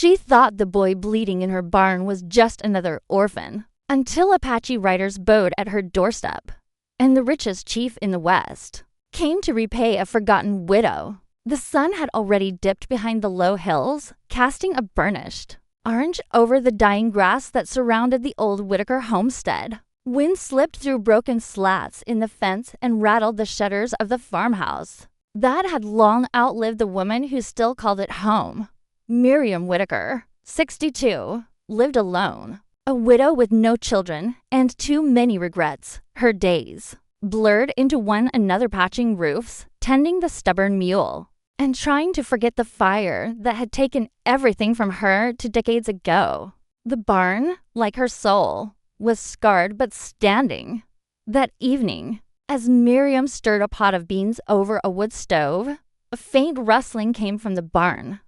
She thought the boy bleeding in her barn was just another orphan, until Apache riders bowed at her doorstep, and the richest chief in the West came to repay a forgotten widow. The sun had already dipped behind the low hills, casting a burnished orange over the dying grass that surrounded the old Whitaker homestead. Wind slipped through broken slats in the fence and rattled the shutters of the farmhouse that had long outlived the woman who still called it home. Miriam Whitaker, 62, lived alone, a widow with no children and too many regrets. Her days blurred into one another, patching roofs, tending the stubborn mule, and trying to forget the fire that had taken everything from her 2 decades ago. The barn, like her soul, was scarred but standing. That evening, as Miriam stirred a pot of beans over a wood stove, a faint rustling came from the barn.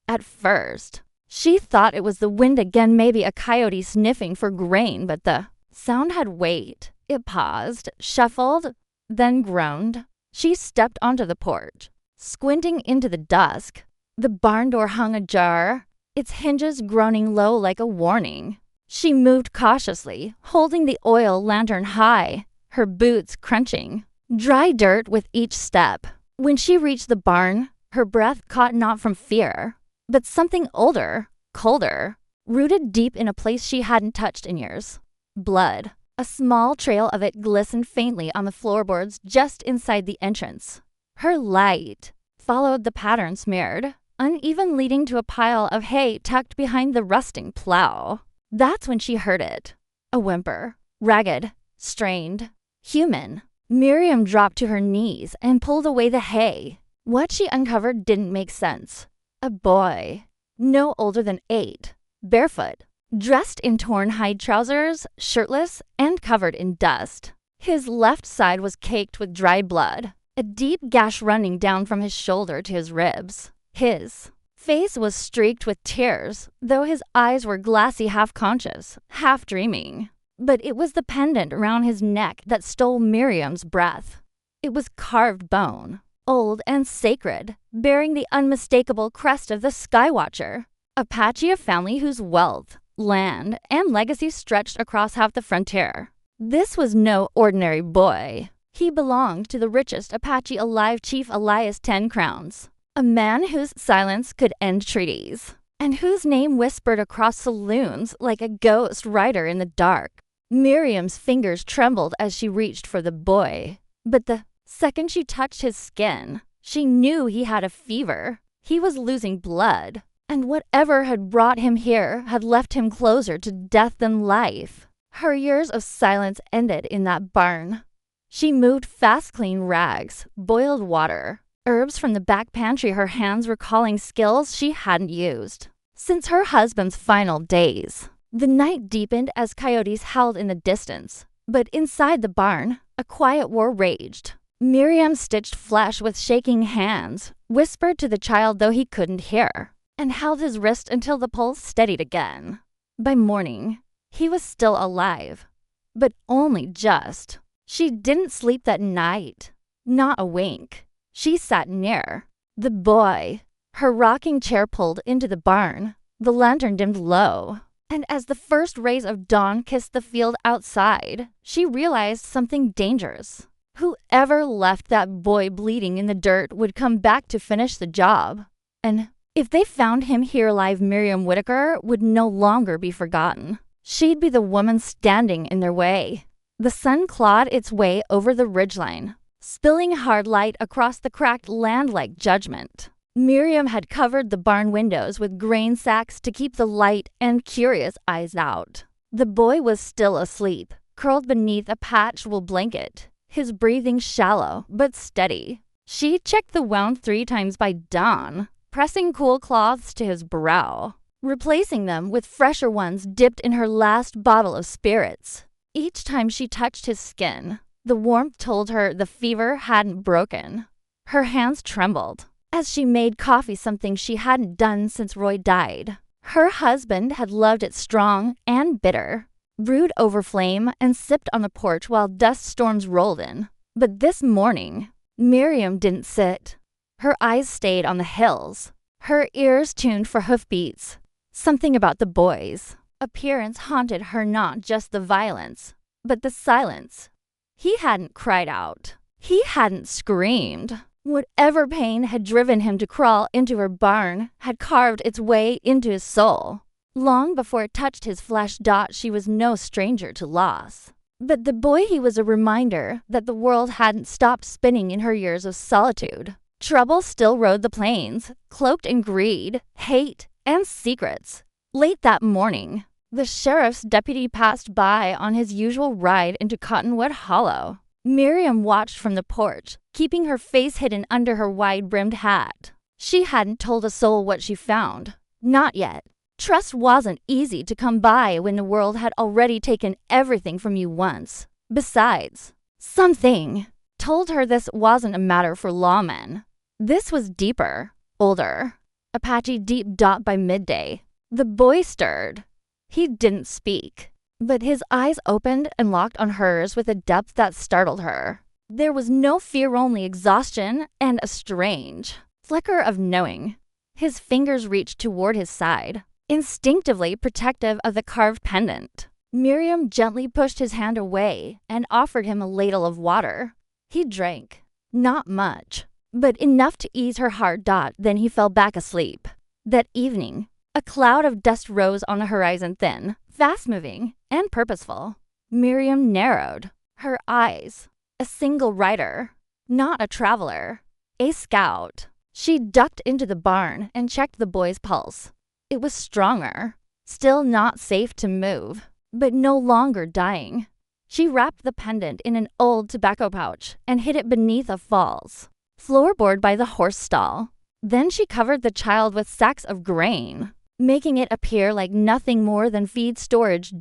At first, she thought it was the wind again, maybe a coyote sniffing for grain, but the sound had weight. It paused, shuffled, then groaned. She stepped onto the porch, squinting into the dusk. The barn door hung ajar, its hinges groaning low like a warning. She moved cautiously, holding the oil lantern high, her boots crunching dry dirt with each step. When she reached the barn, her breath caught not from fear, but something older, colder, rooted deep in a place she hadn't touched in years. Blood. A small trail of it glistened faintly on the floorboards just inside the entrance. Her light followed the pattern smeared, uneven, leading to a pile of hay tucked behind the rusting plow. That's when she heard it. A whimper. Ragged, strained, human. Miriam dropped to her knees and pulled away the hay. What she uncovered didn't make sense. A boy, no older than 8, barefoot, dressed in torn hide trousers, shirtless, and covered in dust. His left side was caked with dry blood, a deep gash running down from his shoulder to his ribs. His face was streaked with tears, though his eyes were glassy, half-conscious, half-dreaming. But it was the pendant around his neck that stole Miriam's breath. It was carved bone, old and sacred, bearing the unmistakable crest of the Skywatcher, Apache, a family whose wealth, land, and legacy stretched across half the frontier. This was no ordinary boy. He belonged to the richest Apache alive, Chief Elias 10 Crowns, a man whose silence could end treaties, and whose name whispered across saloons like a ghost rider in the dark. Miriam's fingers trembled as she reached for the boy, but the second she touched his skin, she knew he had a fever. He was losing blood, and whatever had brought him here had left him closer to death than life. Her years of silence ended in that barn. She moved fast, clean rags, boiled water, herbs from the back pantry, her hands recalling skills she hadn't used since her husband's final days. The night deepened as coyotes howled in the distance, but inside the barn, a quiet war raged. Miriam stitched flesh with shaking hands, whispered to the child though he couldn't hear, and held his wrist until the pulse steadied again. By morning, he was still alive, but only just. She didn't sleep that night, not a wink. She sat near the boy, her rocking chair pulled into the barn, the lantern dimmed low. And as the first rays of dawn kissed the field outside, she realized something dangerous. Whoever left that boy bleeding in the dirt would come back to finish the job. And if they found him here alive, Miriam Whitaker would no longer be forgotten. She'd be the woman standing in their way. The sun clawed its way over the ridgeline, spilling hard light across the cracked land like judgment. Miriam had covered the barn windows with grain sacks to keep the light and curious eyes out. The boy was still asleep, curled beneath a patchwool blanket, his breathing shallow but steady. She checked the wound 3 times by dawn, pressing cool cloths to his brow, replacing them with fresher ones dipped in her last bottle of spirits. Each time she touched his skin, the warmth told her the fever hadn't broken. Her hands trembled as she made coffee, something she hadn't done since Roy died. Her husband had loved it strong and bitter, brewed over flame and sipped on the porch while dust storms rolled in. But this morning, Miriam didn't sit. Her eyes stayed on the hills, her ears tuned for hoofbeats. Something about the boy's appearance haunted her, not just the violence, but the silence. He hadn't cried out. He hadn't screamed. Whatever pain had driven him to crawl into her barn had carved its way into his soul. Long before it touched his flesh, she was no stranger to loss. But the boy, he was a reminder that the world hadn't stopped spinning in her years of solitude. Trouble still rode the plains, cloaked in greed, hate, and secrets. Late that morning, the sheriff's deputy passed by on his usual ride into Cottonwood Hollow. Miriam watched from the porch, keeping her face hidden under her wide-brimmed hat. She hadn't told a soul what she found. Not yet. Trust wasn't easy to come by when the world had already taken everything from you once. Besides, something told her this wasn't a matter for lawmen. This was deeper, older. Apache deep. By midday, the boy stirred. He didn't speak, but his eyes opened and locked on hers with a depth that startled her. There was no fear, only exhaustion and a strange flicker of knowing. His fingers reached toward his side, instinctively protective of the carved pendant. Miriam gently pushed his hand away and offered him a ladle of water. He drank. Not much, but enough to ease her heart. Then he fell back asleep. That evening, a cloud of dust rose on the horizon, thin, fast-moving, and purposeful. Miriam narrowed her eyes. A single rider, not a traveler, a scout. She ducked into the barn and checked the boy's pulse. It was stronger, still not safe to move, but no longer dying. She wrapped the pendant in an old tobacco pouch and hid it beneath a falls floorboard by the horse stall. Then she covered the child with sacks of grain, making it appear like nothing more than feed storage.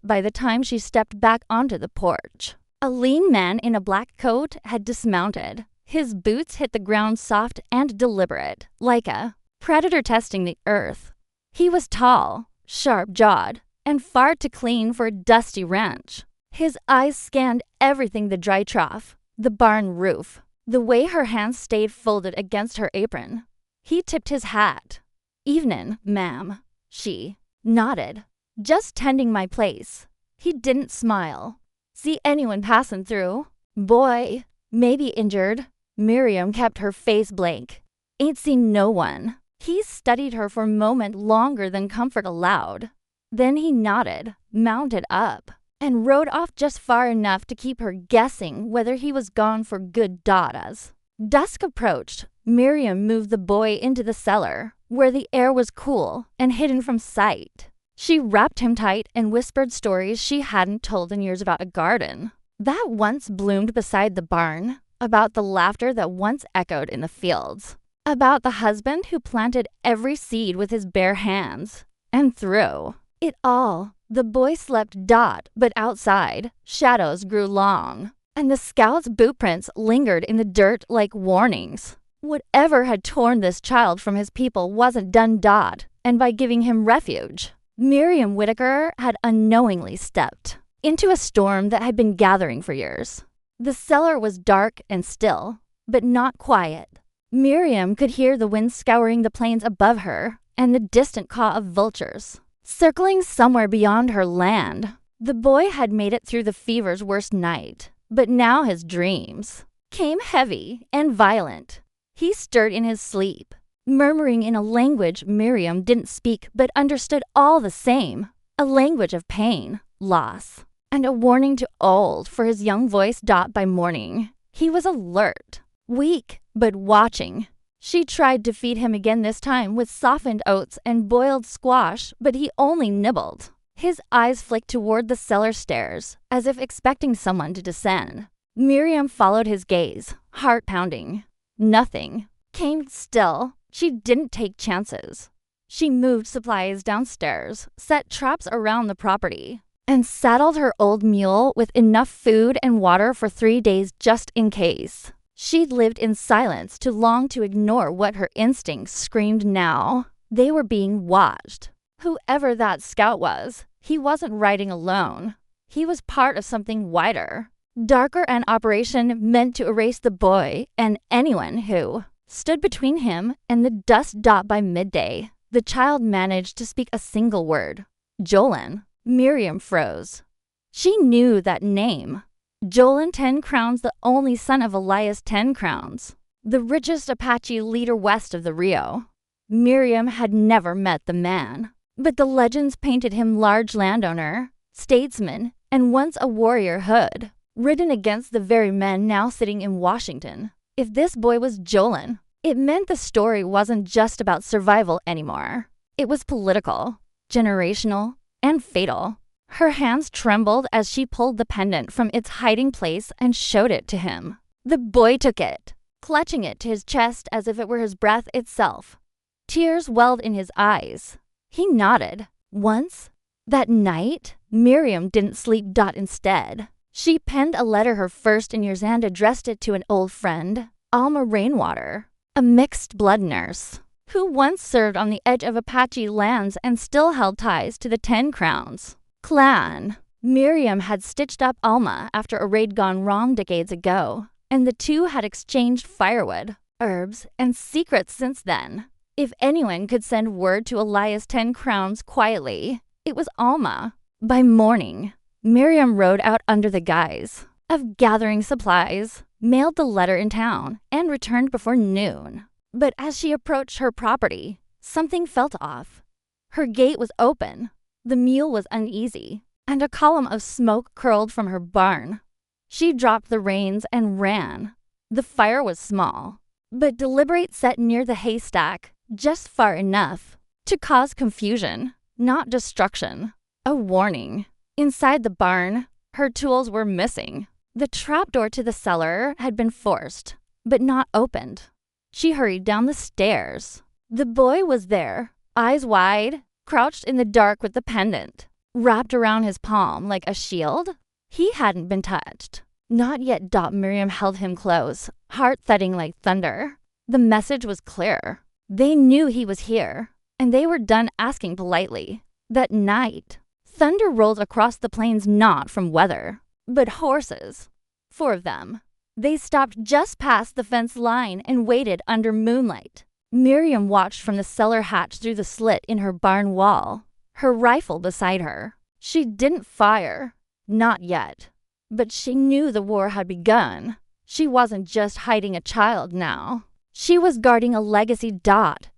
By the time she stepped back onto the porch, a lean man in a black coat had dismounted. His boots hit the ground soft and deliberate, like a predator testing the earth. He was tall, sharp-jawed, and far too clean for a dusty ranch. His eyes scanned everything: the dry trough, the barn roof, the way her hands stayed folded against her apron. He tipped his hat. "Evenin', ma'am," she nodded. "Just tending my place." He didn't smile. "See anyone passing through?" "Boy, maybe injured." Miriam kept her face blank. "Ain't seen no one." He studied her for a moment longer than comfort allowed. Then he nodded, mounted up, and rode off just far enough to keep her guessing whether he was gone for good. As dusk approached, Miriam moved the boy into the cellar, where the air was cool and hidden from sight. She wrapped him tight and whispered stories she hadn't told in years about a garden that once bloomed beside the barn, about the laughter that once echoed in the fields, about the husband who planted every seed with his bare hands. And through it all, the boy slept. But outside, shadows grew long, and the scout's boot prints lingered in the dirt like warnings. Whatever had torn this child from his people wasn't done. And by giving him refuge, Miriam Whitaker had unknowingly stepped into a storm that had been gathering for years. The cellar was dark and still, but not quiet. Miriam could hear the wind scouring the plains above her and the distant caw of vultures circling somewhere beyond her land. The boy had made it through the fever's worst night, but now his dreams came heavy and violent. He stirred in his sleep, murmuring in a language Miriam didn't speak but understood all the same, a language of pain, loss, and a warning to old for his young voice. By morning, he was alert, weak, but watching. She tried to feed him again, this time with softened oats and boiled squash, but he only nibbled. His eyes flicked toward the cellar stairs, as if expecting someone to descend. Miriam followed his gaze, heart pounding. Nothing came. Still, she didn't take chances. She moved supplies downstairs, set traps around the property, and saddled her old mule with enough food and water for 3 days just in case. She'd lived in silence too long to ignore what her instincts screamed now. They were being watched. Whoever that scout was, he wasn't riding alone. He was part of something wider, darker, an operation meant to erase the boy and anyone who stood between him and the dust. By midday, The child managed to speak a single word. Jolin. Miriam froze. She knew that name. Jolin 10 Crowns, the only son of Elias 10 Crowns, the richest Apache leader west of the Rio. Miriam had never met the man, but the legends painted him large landowner, statesman, and once a warrior hood, ridden against the very men now sitting in Washington. If this boy was Jolin, it meant the story wasn't just about survival anymore. It was political, generational, and fatal. Her hands trembled as she pulled the pendant from its hiding place and showed it to him. The boy took it, clutching it to his chest as if it were his breath itself. Tears welled in his eyes. He nodded. Once, that night, Miriam didn't sleep. Instead, she penned a letter her first in years and addressed it to an old friend, Alma Rainwater, a mixed blood nurse, who once served on the edge of Apache lands and still held ties to the 10 Crowns clan. Miriam had stitched up Alma after a raid gone wrong decades ago, and the two had exchanged firewood, herbs, and secrets since then. If anyone could send word to Elias 10 Crowns quietly, it was Alma. By morning, Miriam rode out under the guise of gathering supplies, mailed the letter in town, and returned before noon. But as she approached her property, something felt off. Her gate was open, the mule was uneasy, and a column of smoke curled from her barn. She dropped the reins and ran. The fire was small, but deliberate, set near the haystack, just far enough to cause confusion, not destruction. A warning. Inside the barn, her tools were missing. The trapdoor to the cellar had been forced, but not opened. She hurried down the stairs. The boy was there, eyes wide, crouched in the dark with the pendant wrapped around his palm like a shield. He hadn't been touched. Not yet. Miriam held him close, heart thudding like thunder. The message was clear. They knew he was here, and they were done asking politely. That night, thunder rolled across the plains, not from weather, but horses. 4 of them. They stopped just past the fence line and waited under moonlight. Miriam watched from the cellar hatch through the slit in her barn wall, her rifle beside her. She didn't fire. Not yet. But she knew the war had begun. She wasn't just hiding a child now. She was guarding a legacy.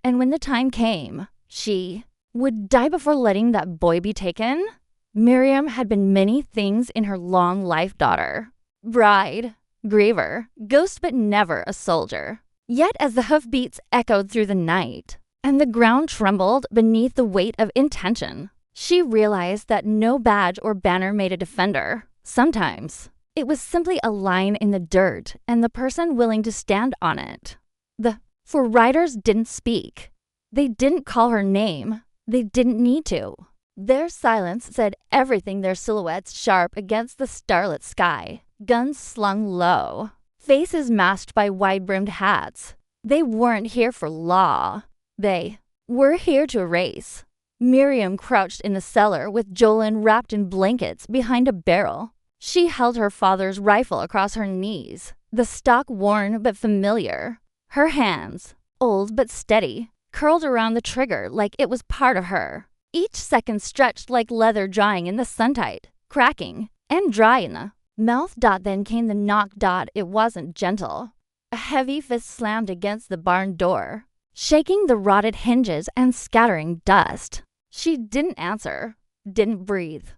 And when the time came, she would die before letting that boy be taken. Miriam had been many things in her long life: daughter, bride, griever, ghost, but never a soldier. Yet as the hoofbeats echoed through the night, and the ground trembled beneath the weight of intention, she realized that no badge or banner made a defender. Sometimes it was simply a line in the dirt and the person willing to stand on it. The 4 riders didn't speak. They didn't call her name. They didn't need to. Their silence said everything, their silhouettes sharp against the starlit sky, guns slung low, faces masked by wide-brimmed hats. They weren't here for law. They were here to erase. Miriam crouched in the cellar with Jolin wrapped in blankets behind a barrel. She held her father's rifle across her knees, the stock worn but familiar. Her hands, old but steady, curled around the trigger like it was part of her. Each second stretched like leather drying in the sunlight, cracking and dry in the mouth. Then came the knock. It wasn't gentle. A heavy fist slammed against the barn door, shaking the rotted hinges and scattering dust. She didn't answer, didn't breathe.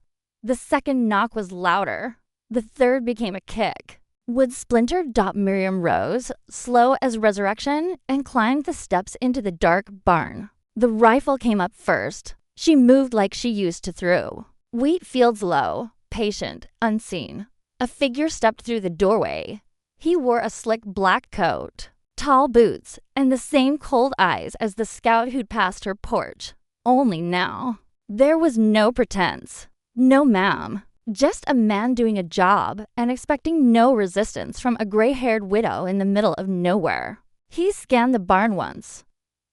The second knock was louder. The third became a kick. Wood splintered. Miriam rose, slow as resurrection, and climbed the steps into the dark barn. The rifle came up first. She moved like she used to through. Wheat fields low, patient, unseen. A figure stepped through the doorway. He wore a slick black coat, tall boots, and the same cold eyes as the scout who'd passed her porch. Only now, there was no pretense. No ma'am. Just a man doing a job and expecting no resistance from a gray-haired widow in the middle of nowhere. He scanned the barn once.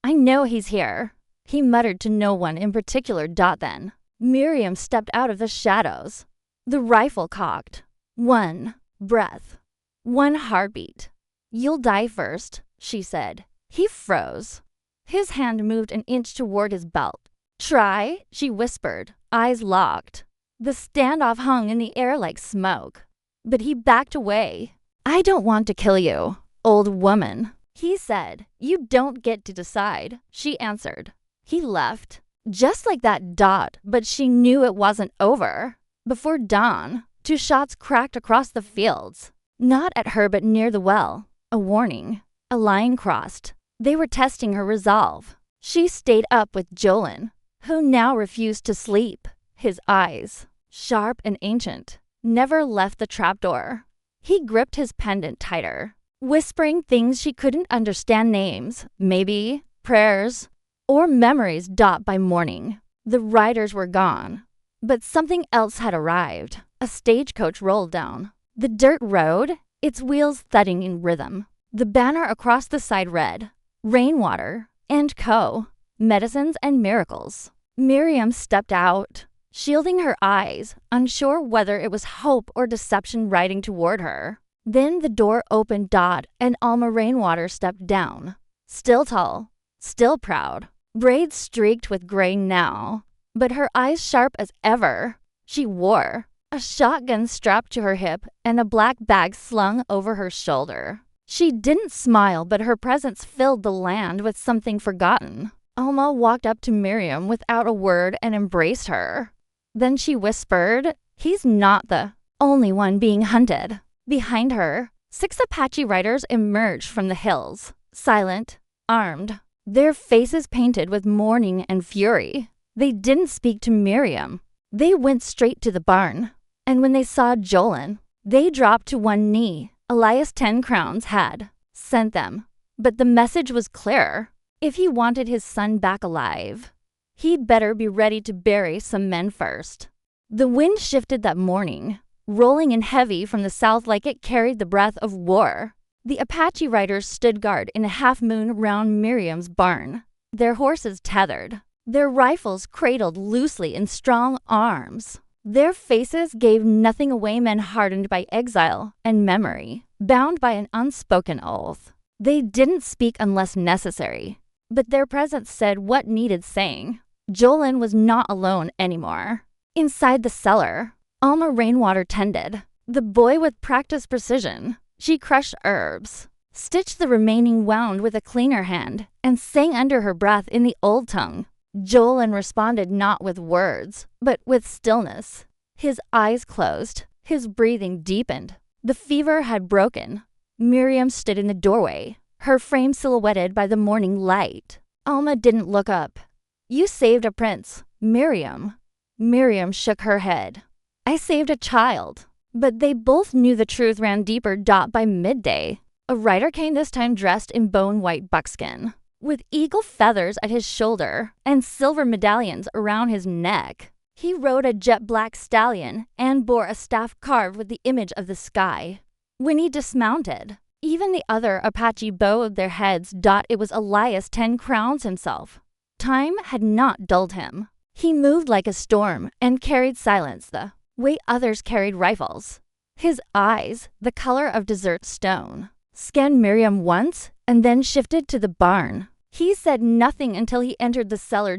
"I know he's here," he muttered to no one in particular. Then Miriam stepped out of the shadows, the rifle cocked. One breath, one heartbeat. "You'll die first," she said. He froze. His hand moved an inch toward his belt. "Try?" she whispered, eyes locked. The standoff hung in the air like smoke. But he backed away. "I don't want to kill you, old woman," he said. "You don't get to decide," she answered. He left. Just like that dot, but she knew it wasn't over. Before dawn, 2 shots cracked across the fields. Not at her, but near the well. A warning. A line crossed. They were testing her resolve. She stayed up with Jolin, who now refused to sleep. His eyes, sharp and ancient, never left the trapdoor. He gripped his pendant tighter, whispering things she couldn't understand, names, maybe, prayers, or memories. By morning, the riders were gone. But something else had arrived. A stagecoach rolled down the dirt road, its wheels thudding in rhythm. The banner across the side read, "Rainwater and Co. Medicines and Miracles." Miriam stepped out, shielding her eyes, unsure whether it was hope or deception riding toward her. Then the door opened, and Alma Rainwater stepped down. Still tall, still proud, braids streaked with gray now, but her eyes sharp as ever. She wore a shotgun strapped to her hip and a black bag slung over her shoulder. She didn't smile, but her presence filled the land with something forgotten. Alma walked up to Miriam without a word and embraced her. Then she whispered, "He's not the only one being hunted." Behind her, 6 Apache riders emerged from the hills, silent, armed, their faces painted with mourning and fury. They didn't speak to Miriam. They went straight to the barn. And when they saw Jolin, they dropped to one knee. Elias 10 Crowns had sent them. But the message was clear. If he wanted his son back alive, he'd better be ready to bury some men first. The wind shifted that morning, rolling in heavy from the south like it carried the breath of war. The Apache riders stood guard in a half-moon round Miriam's barn, their horses tethered, their rifles cradled loosely in strong arms. Their faces gave nothing away, men hardened by exile and memory, bound by an unspoken oath. They didn't speak unless necessary, but their presence said what needed saying. Jolin was not alone anymore. Inside the cellar, Alma Rainwater tended, the boy with practiced precision. She crushed herbs, stitched the remaining wound with a cleaner hand, and sang under her breath in the old tongue. Jolin responded not with words, but with stillness. His eyes closed, his breathing deepened. The fever had broken. Miriam stood in the doorway, her frame silhouetted by the morning light. Alma didn't look up. "You saved a prince, Miriam." Miriam shook her head. "I saved a child." But they both knew the truth ran deeper. By midday, a rider came, this time dressed in bone-white buckskin, with eagle feathers at his shoulder and silver medallions around his neck. He rode a jet-black stallion and bore a staff carved with the image of the sky. When he dismounted, even the other Apache bowed their heads. It was Elias 10 Crowns himself. Time had not dulled him. He moved like a storm and carried silence the way others carried rifles. His eyes, the color of desert stone, scanned Miriam once and then shifted to the barn. He said nothing until he entered the cellar.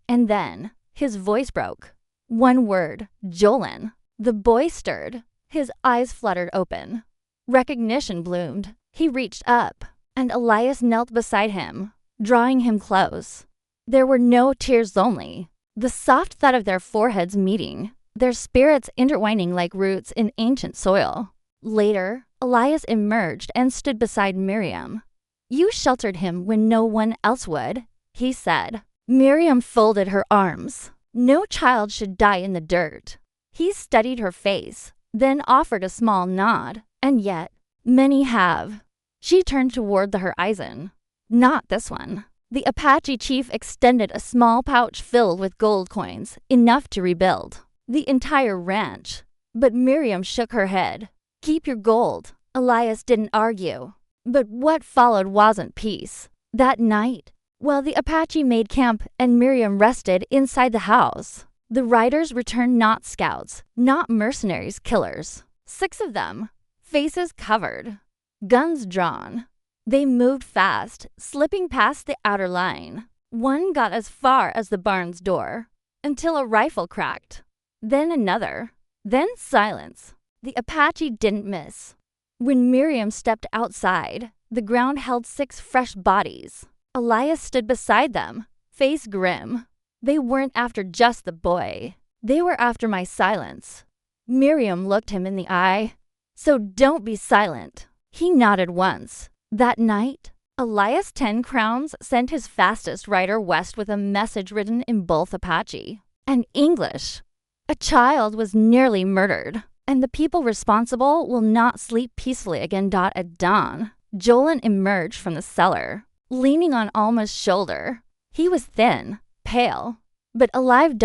And then his voice broke. One word, "Jolin." The boy stirred. His eyes fluttered open. Recognition bloomed. He reached up, and Elias knelt beside him, drawing him close. There were no tears, only the soft thud of their foreheads meeting, their spirits intertwining like roots in ancient soil. Later, Elias emerged and stood beside Miriam. "You sheltered him when no one else would," he said. Miriam folded her arms. No child should die in the dirt. He studied her face, then offered a small nod. "And yet, many have." She turned toward the horizon. "Not this one." The Apache chief extended a small pouch filled with gold coins, enough to rebuild the entire ranch. But Miriam shook her head. "Keep your gold." Elias didn't argue. But what followed wasn't peace. That night, while the Apache made camp and Miriam rested inside the house, the riders returned, not scouts, not mercenaries, killers. 6 of them, faces covered, guns drawn. They moved fast, slipping past the outer line. One got as far as the barn's door, until a rifle cracked. Then another. Then silence. The Apache didn't miss. When Miriam stepped outside, the ground held 6 fresh bodies. Elias stood beside them, face grim. They weren't after just the boy. They were after my silence. Miriam looked him in the eye. So don't be silent. He nodded once. That night, Elias 10 Crowns sent his fastest rider west with a message written in both Apache and English. A child was nearly murdered, and the people responsible will not sleep peacefully again. At dawn, Jolan emerged from the cellar, leaning on Alma's shoulder. He was thin, pale, but alive.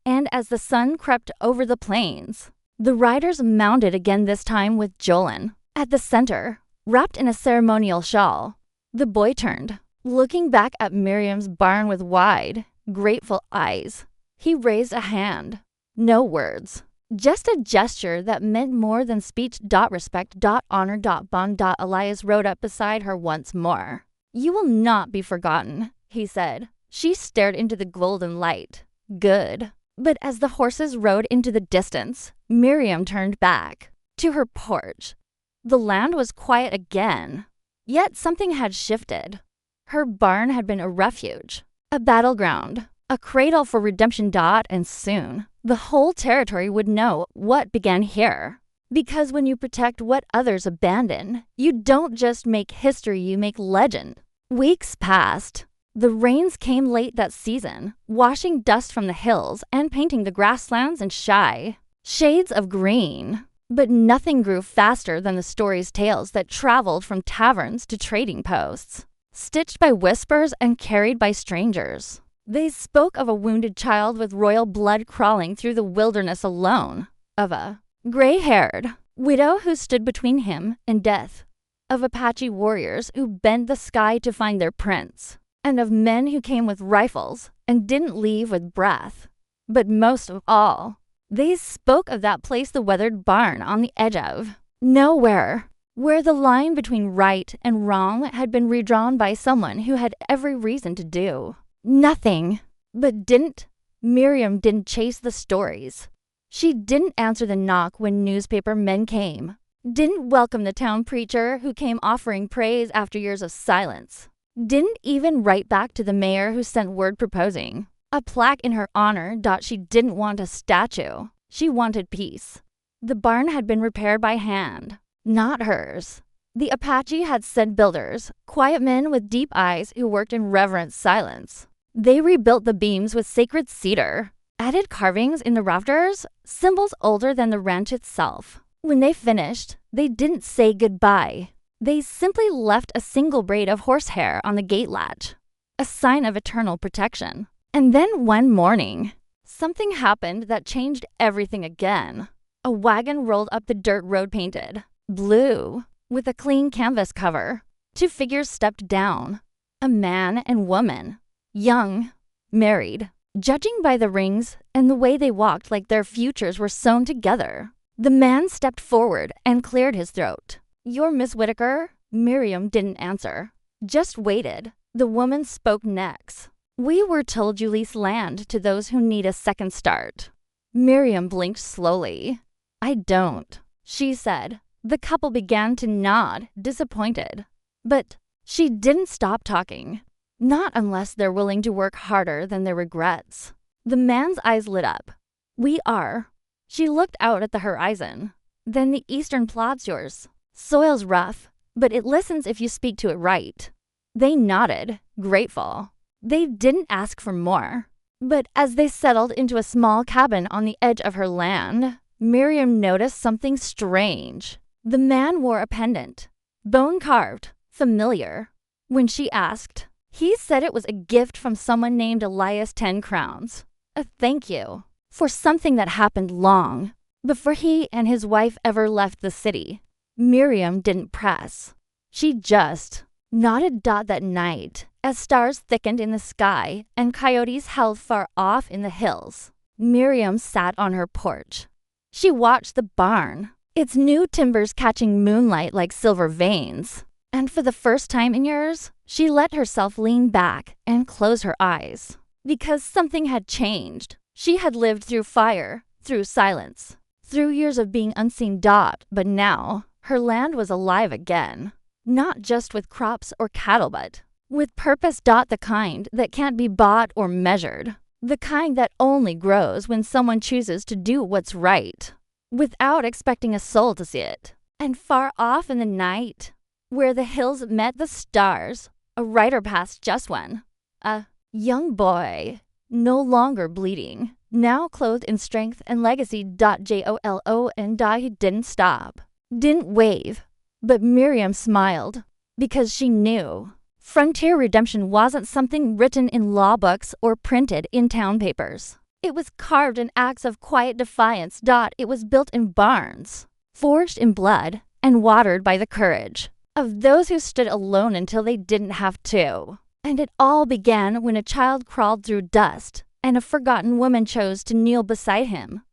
And as the sun crept over the plains, the riders mounted again, this time with Jolan at the center, wrapped in a ceremonial shawl. The boy turned, looking back at Miriam's barn with wide, grateful eyes. He raised a hand. No words, just a gesture that meant more than speech. Respect. Honor. Bond. Elias rode up beside her once more. You will not be forgotten, he said. She stared into the golden light. Good. But as the horses rode into the distance, Miriam turned back to her porch. The land was quiet again, yet something had shifted. Her barn had been a refuge, a battleground, a cradle for redemption. And soon, the whole territory would know what began here. Because when you protect what others abandon, you don't just make history, you make legend. Weeks passed. The rains came late that season, washing dust from the hills and painting the grasslands in shy shades of green. But nothing grew faster than the story's tales that traveled from taverns to trading posts, stitched by whispers and carried by strangers. They spoke of a wounded child with royal blood crawling through the wilderness alone, of a gray-haired widow who stood between him and death, of Apache warriors who bent the sky to find their prince, and of men who came with rifles and didn't leave with breath. But most of all, they spoke of that place, the weathered barn on the edge of nowhere, where the line between right and wrong had been redrawn by someone who had every reason to do nothing, but didn't. Miriam didn't chase the stories. She didn't answer the knock when newspaper men came, didn't welcome the town preacher who came offering praise after years of silence, didn't even write back to the mayor who sent word proposing a plaque in her honor. She didn't want a statue. She wanted peace. The barn had been repaired by hand, not hers. The Apache had said builders, quiet men with deep eyes who worked in reverent silence. They rebuilt the beams with sacred cedar, added carvings in the rafters, symbols older than the ranch itself. When they finished, they didn't say goodbye. They simply left a single braid of horsehair on the gate latch, a sign of eternal protection. And then one morning, something happened that changed everything again. A wagon rolled up the dirt road painted blue with a clean canvas cover. 2 figures stepped down, a man and woman, young, married. Judging by the rings and the way they walked, like their futures were sewn together. The man stepped forward and cleared his throat. "You're Miss Whitaker?" Miriam didn't answer, just waited. The woman spoke next. "We were told you lease land to those who need a second start." Miriam blinked slowly. "I don't," she said. The couple began to nod, disappointed. But she didn't stop talking. Not unless they're willing to work harder than their regrets. The man's eyes lit up. "We are." She looked out at the horizon. "Then the eastern plot's yours. Soil's rough, but it listens if you speak to it right." They nodded, grateful. They didn't ask for more. But as they settled into a small cabin on the edge of her land, Miriam noticed something strange. The man wore a pendant, bone-carved, familiar. When she asked, he said it was a gift from someone named Elias 10 Crowns. A thank you for something that happened long before he and his wife ever left the city. Miriam didn't press. She just nodded. That night, as stars thickened in the sky and coyotes howled far off in the hills, Miriam sat on her porch. She watched the barn, its new timbers catching moonlight like silver veins. And for the first time in years, she let herself lean back and close her eyes. Because something had changed. She had lived through fire, through silence, through years of being unseen. But now, her land was alive again. Not just with crops or cattle, but with purpose. The kind that can't be bought or measured. The kind that only grows when someone chooses to do what's right, without expecting a soul to see it. And far off in the night, where the hills met the stars, a rider passed just one. A young boy, no longer bleeding, now clothed in strength and legacy. Jolo and he didn't stop, didn't wave. But Miriam smiled, because she knew frontier redemption wasn't something written in law books or printed in town papers. It was carved in acts of quiet defiance. It was built in barns, forged in blood, and watered by the courage of those who stood alone until they didn't have to. And it all began when a child crawled through dust, and a forgotten woman chose to kneel beside him.